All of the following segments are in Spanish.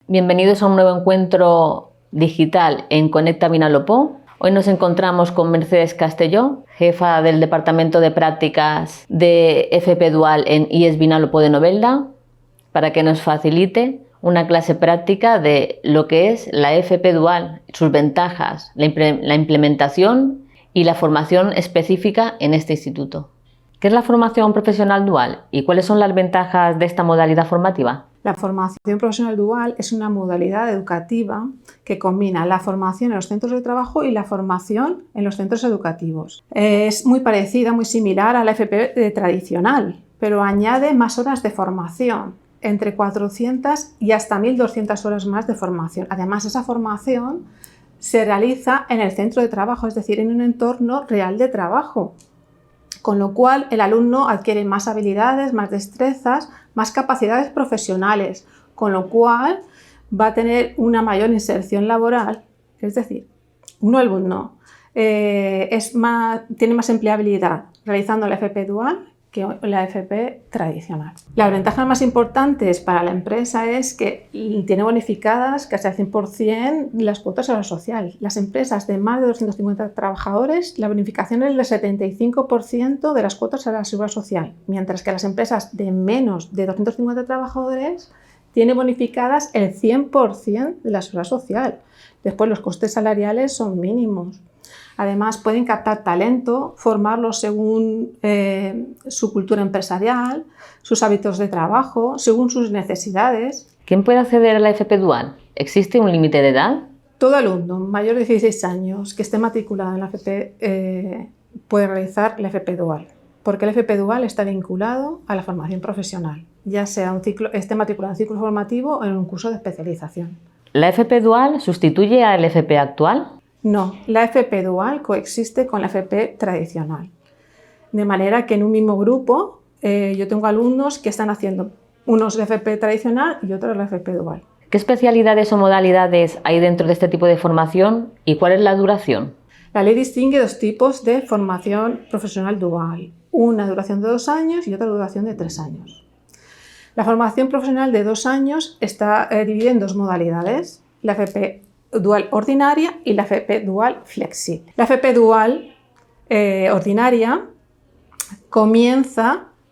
Bienvenidos a un nuevo encuentro digital en Conecta Vinalopó. Hoy nos encontramos con Mercedes Castelló, jefa del Departamento de Prácticas de FP Dual en IES Vinalopó de Novelda, para que nos facilite una clase práctica de lo que es la FP Dual, sus ventajas, la implementación y la formación específica en este instituto. ¿Qué es la formación profesional dual y cuáles son las ventajas de esta modalidad formativa? La formación profesional dual es una modalidad educativa que combina la formación en los centros de trabajo y la formación en los centros educativos. Es muy parecida, muy similar a la FP tradicional, pero añade más horas de formación, entre 400 y hasta 1.200 horas más de formación. Además, esa formación se realiza en el centro de trabajo, es decir, en un entorno real de trabajo, con lo cual el alumno adquiere más habilidades, más destrezas, más capacidades profesionales, con lo cual va a tener una mayor inserción laboral, es decir, un alumno tiene más empleabilidad realizando la FP Dual que la FP tradicional. Las ventajas más importantes para la empresa es que tiene bonificadas casi al 100% las cuotas a la social. Las empresas de más de 250 trabajadores, la bonificación es del 75% de las cuotas a la seguridad social, mientras que las empresas de menos de 250 trabajadores tienen bonificadas el 100% de la seguridad social. Después los costes salariales son mínimos. Además, pueden captar talento, formarlos según su cultura empresarial, sus hábitos de trabajo, según sus necesidades. ¿Quién puede acceder a la FP Dual? ¿Existe un límite de edad? Todo alumno mayor de 16 años que esté matriculado en la FP puede realizar la FP Dual, porque el FP Dual está vinculado a la formación profesional, ya sea esté matriculado en un ciclo formativo o en un curso de especialización. ¿La FP Dual sustituye al FP actual? No, la FP Dual coexiste con la FP tradicional. De manera que en un mismo grupo yo tengo alumnos que están haciendo unos de FP tradicional y otros de la FP Dual. ¿Qué especialidades o modalidades hay dentro de este tipo de formación y cuál es la duración? La ley distingue dos tipos de formación profesional dual, una duración de 2 años y otra duración de 3 años. La formación profesional de 2 años está dividida en dos modalidades, la FP Dual ordinaria y la FP Dual flexible. La FP Dual ordinaria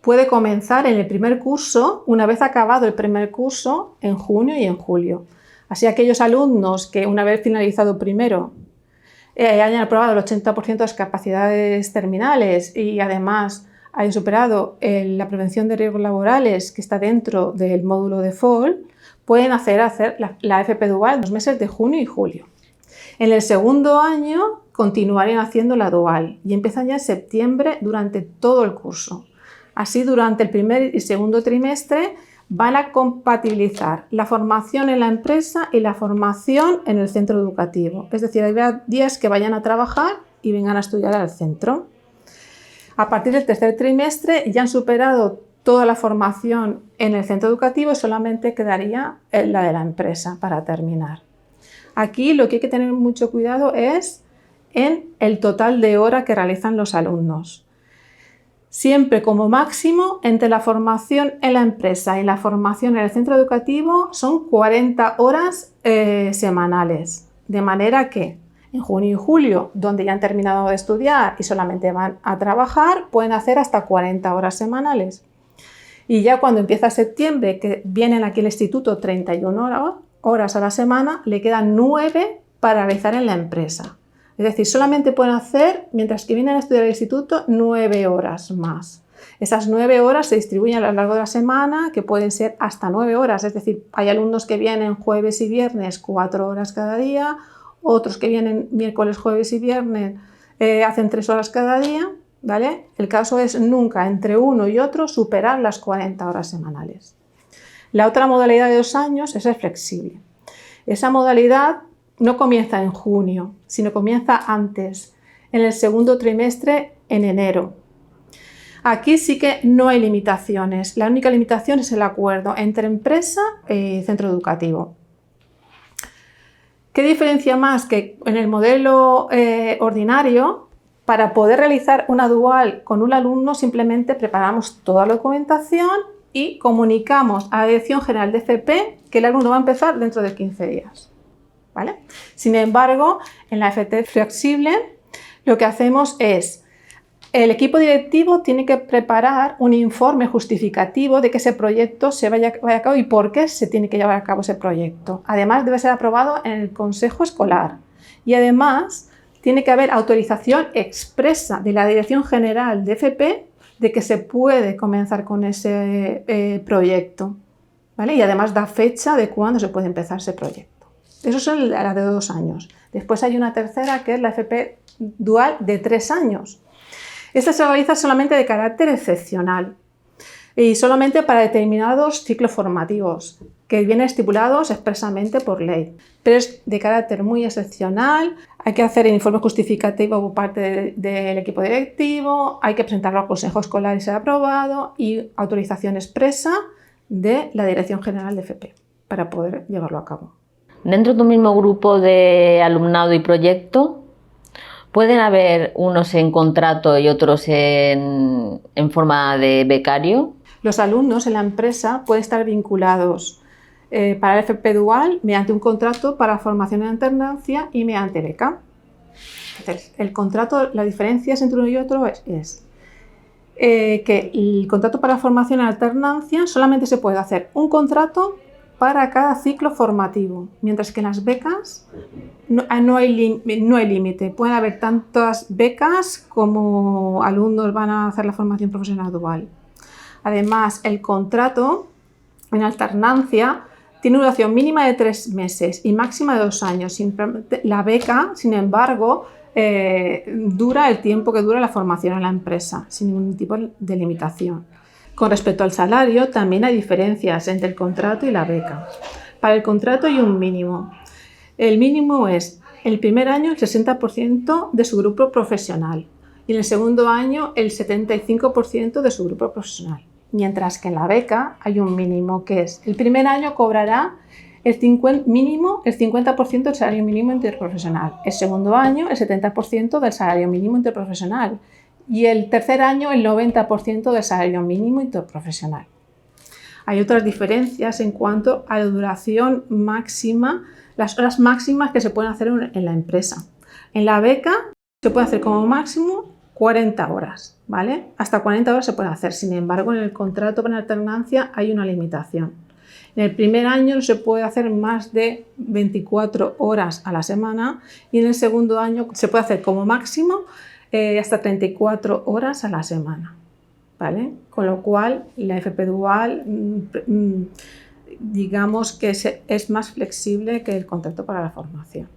puede comenzar en el primer curso, una vez acabado el primer curso, en junio y en julio. Así, aquellos alumnos que una vez finalizado primero hayan aprobado el 80% de las capacidades terminales y además hayan superado la prevención de riesgos laborales que está dentro del módulo de FOL, pueden hacer la FP Dual en los meses de junio y julio. En el segundo año continuarían haciendo la Dual y empiezan ya en septiembre durante todo el curso. Así, durante el primer y segundo trimestre van a compatibilizar la formación en la empresa y la formación en el centro educativo. Es decir, hay días que vayan a trabajar y vengan a estudiar al centro. A partir del tercer trimestre ya han superado toda la formación en el centro educativo y solamente quedaría la de la empresa para terminar. Aquí lo que hay que tener mucho cuidado es en el total de horas que realizan los alumnos. Siempre como máximo entre la formación en la empresa y la formación en el centro educativo son 40 horas semanales. De manera que en junio y julio, donde ya han terminado de estudiar y solamente van a trabajar, pueden hacer hasta 40 horas semanales. Y ya cuando empieza septiembre, que vienen aquí al instituto 31 horas a la semana, le quedan 9 para realizar en la empresa. Es decir, solamente pueden hacer, mientras que vienen a estudiar al instituto, 9 horas más. Esas 9 horas se distribuyen a lo largo de la semana, que pueden ser hasta 9 horas. Es decir, hay alumnos que vienen jueves y viernes 4 horas cada día, otros que vienen miércoles, jueves y viernes hacen 3 horas cada día. ¿Vale? El caso es nunca entre uno y otro superar las 40 horas semanales. La otra modalidad de 2 años es el flexible. Esa modalidad no comienza en junio, sino comienza antes, en el segundo trimestre, en enero. Aquí sí que no hay limitaciones. La única limitación es el acuerdo entre empresa y centro educativo. ¿Qué diferencia más? Que en el modelo ordinario, para poder realizar una dual con un alumno, simplemente preparamos toda la documentación y comunicamos a la Dirección General de FP que el alumno va a empezar dentro de 15 días. ¿Vale? Sin embargo, en la FP flexible, lo que hacemos es, el equipo directivo tiene que preparar un informe justificativo de que ese proyecto se vaya a cabo y por qué se tiene que llevar a cabo ese proyecto. Además, debe ser aprobado en el Consejo Escolar y además tiene que haber autorización expresa de la Dirección General de FP de que se puede comenzar con ese proyecto, ¿vale? Y además da fecha de cuándo se puede empezar ese proyecto. Eso es la de 2 años. Después hay una tercera que es la FP dual de 3 años. Esta se realiza solamente de carácter excepcional y solamente para determinados ciclos formativos que vienen estipulados expresamente por ley. Pero es de carácter muy excepcional, hay que hacer el informe justificativo por parte del equipo directivo, hay que presentarlo al Consejo Escolar y ser aprobado y autorización expresa de la Dirección General de FP para poder llevarlo a cabo. Dentro de un mismo grupo de alumnado y proyecto, ¿pueden haber unos en contrato y otros en forma de becario? Los alumnos en la empresa pueden estar vinculados para el FP Dual mediante un contrato para formación en alternancia y mediante beca. Entonces, el contrato, las diferencias entre uno y otro es que el contrato para formación en alternancia solamente se puede hacer un contrato para cada ciclo formativo, mientras que en las becas no hay límite. Pueden haber tantas becas como alumnos van a hacer la formación profesional dual. Además, el contrato en alternancia tiene una duración mínima de 3 meses y máxima de 2 años. La beca, sin embargo, dura el tiempo que dura la formación en la empresa, sin ningún tipo de limitación. Con respecto al salario, también hay diferencias entre el contrato y la beca. Para el contrato hay un mínimo. El mínimo es el primer año el 60% de su grupo profesional y en el segundo año el 75% de su grupo profesional. Mientras que en la beca hay un mínimo que es el primer año cobrará el 50% del salario mínimo interprofesional, el segundo año el 70% del salario mínimo interprofesional y el tercer año el 90% del salario mínimo interprofesional. Hay otras diferencias en cuanto a la duración máxima, las horas máximas que se pueden hacer en la empresa. En la beca se puede hacer como máximo 40 horas, ¿vale? Hasta 40 horas se puede hacer. Sin embargo, en el contrato para alternancia hay una limitación. En el primer año no se puede hacer más de 24 horas a la semana y en el segundo año se puede hacer como máximo hasta 34 horas a la semana, ¿vale? Con lo cual la FP Dual digamos que es más flexible que el contrato para la formación.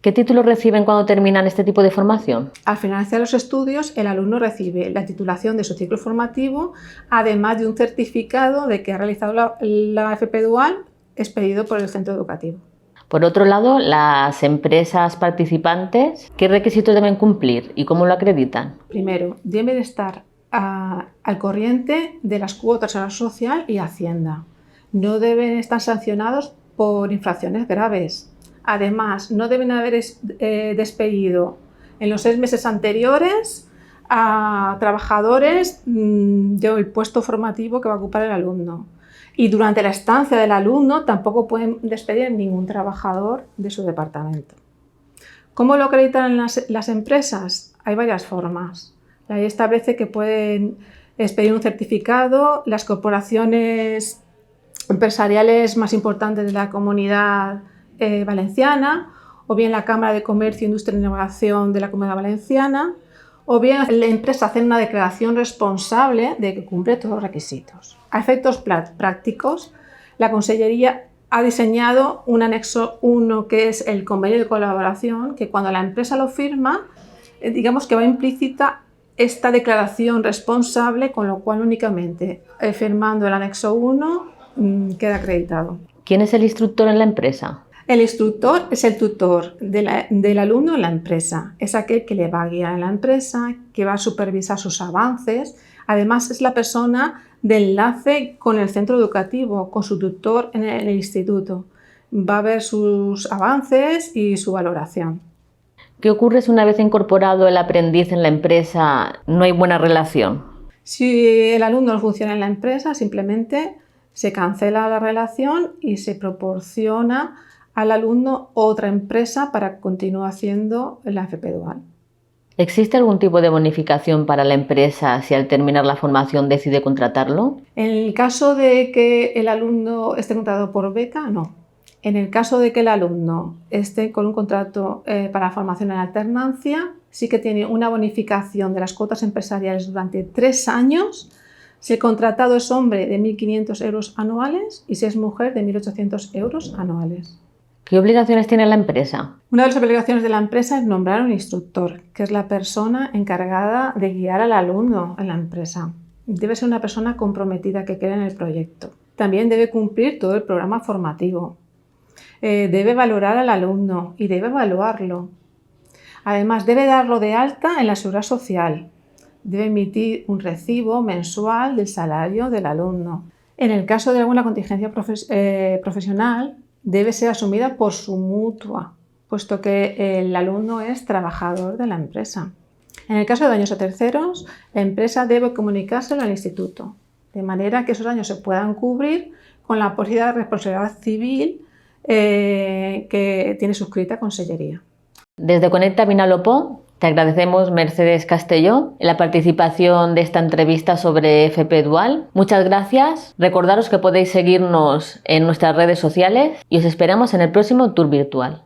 ¿Qué títulos reciben cuando terminan este tipo de formación? Al finalizar los estudios, el alumno recibe la titulación de su ciclo formativo, además de un certificado de que ha realizado la FP Dual expedido por el centro educativo. Por otro lado, las empresas participantes, ¿qué requisitos deben cumplir y cómo lo acreditan? Primero, deben estar al corriente de las cuotas a la social y Hacienda. No deben estar sancionados por infracciones graves. Además, no deben haber despedido en los 6 meses anteriores a trabajadores del puesto formativo que va a ocupar el alumno. Y durante la estancia del alumno tampoco pueden despedir a ningún trabajador de su departamento. ¿Cómo lo acreditan las empresas? Hay varias formas. La ley establece que pueden expedir un certificado las corporaciones empresariales más importantes de la comunidad valenciana, o bien la Cámara de Comercio, Industria e Innovación de la Comunidad Valenciana, o bien la empresa hace una declaración responsable de que cumple todos los requisitos. A efectos prácticos, la Consellería ha diseñado un anexo 1 que es el convenio de colaboración, que cuando la empresa lo firma, digamos que va implícita esta declaración responsable, con lo cual únicamente firmando el anexo 1 queda acreditado. ¿Quién es el instructor en la empresa? El instructor es el tutor del alumno en la empresa. Es aquel que le va a guiar en la empresa, que va a supervisar sus avances. Además, es la persona de enlace con el centro educativo, con su tutor en el instituto. Va a ver sus avances y su valoración. ¿Qué ocurre si una vez incorporado el aprendiz en la empresa no hay buena relación? Si el alumno no funciona en la empresa, simplemente se cancela la relación y se proporciona al alumno otra empresa para que continúe haciendo la FP Dual. ¿Existe algún tipo de bonificación para la empresa si al terminar la formación decide contratarlo? En el caso de que el alumno esté contratado por beca, no. En el caso de que el alumno esté con un contrato para formación en alternancia, sí que tiene una bonificación de las cuotas empresariales durante 3 años. Si el contratado es hombre, de 1.500 euros anuales, y si es mujer, de 1.800 euros anuales. ¿Qué obligaciones tiene la empresa? Una de las obligaciones de la empresa es nombrar un instructor, que es la persona encargada de guiar al alumno en la empresa. Debe ser una persona comprometida que cree en el proyecto. También debe cumplir todo el programa formativo. Debe valorar al alumno y debe evaluarlo. Además, debe darlo de alta en la seguridad social. Debe emitir un recibo mensual del salario del alumno. En el caso de alguna contingencia profesional, debe ser asumida por su mutua, puesto que el alumno es trabajador de la empresa. En el caso de daños a terceros, la empresa debe comunicárselo al instituto, de manera que esos daños se puedan cubrir con la póliza de responsabilidad civil que tiene suscrita Consellería. Desde Conecta Vinalopó te agradecemos, Mercedes Castelló, la participación de esta entrevista sobre FP Dual. Muchas gracias. Recordaros que podéis seguirnos en nuestras redes sociales y os esperamos en el próximo tour virtual.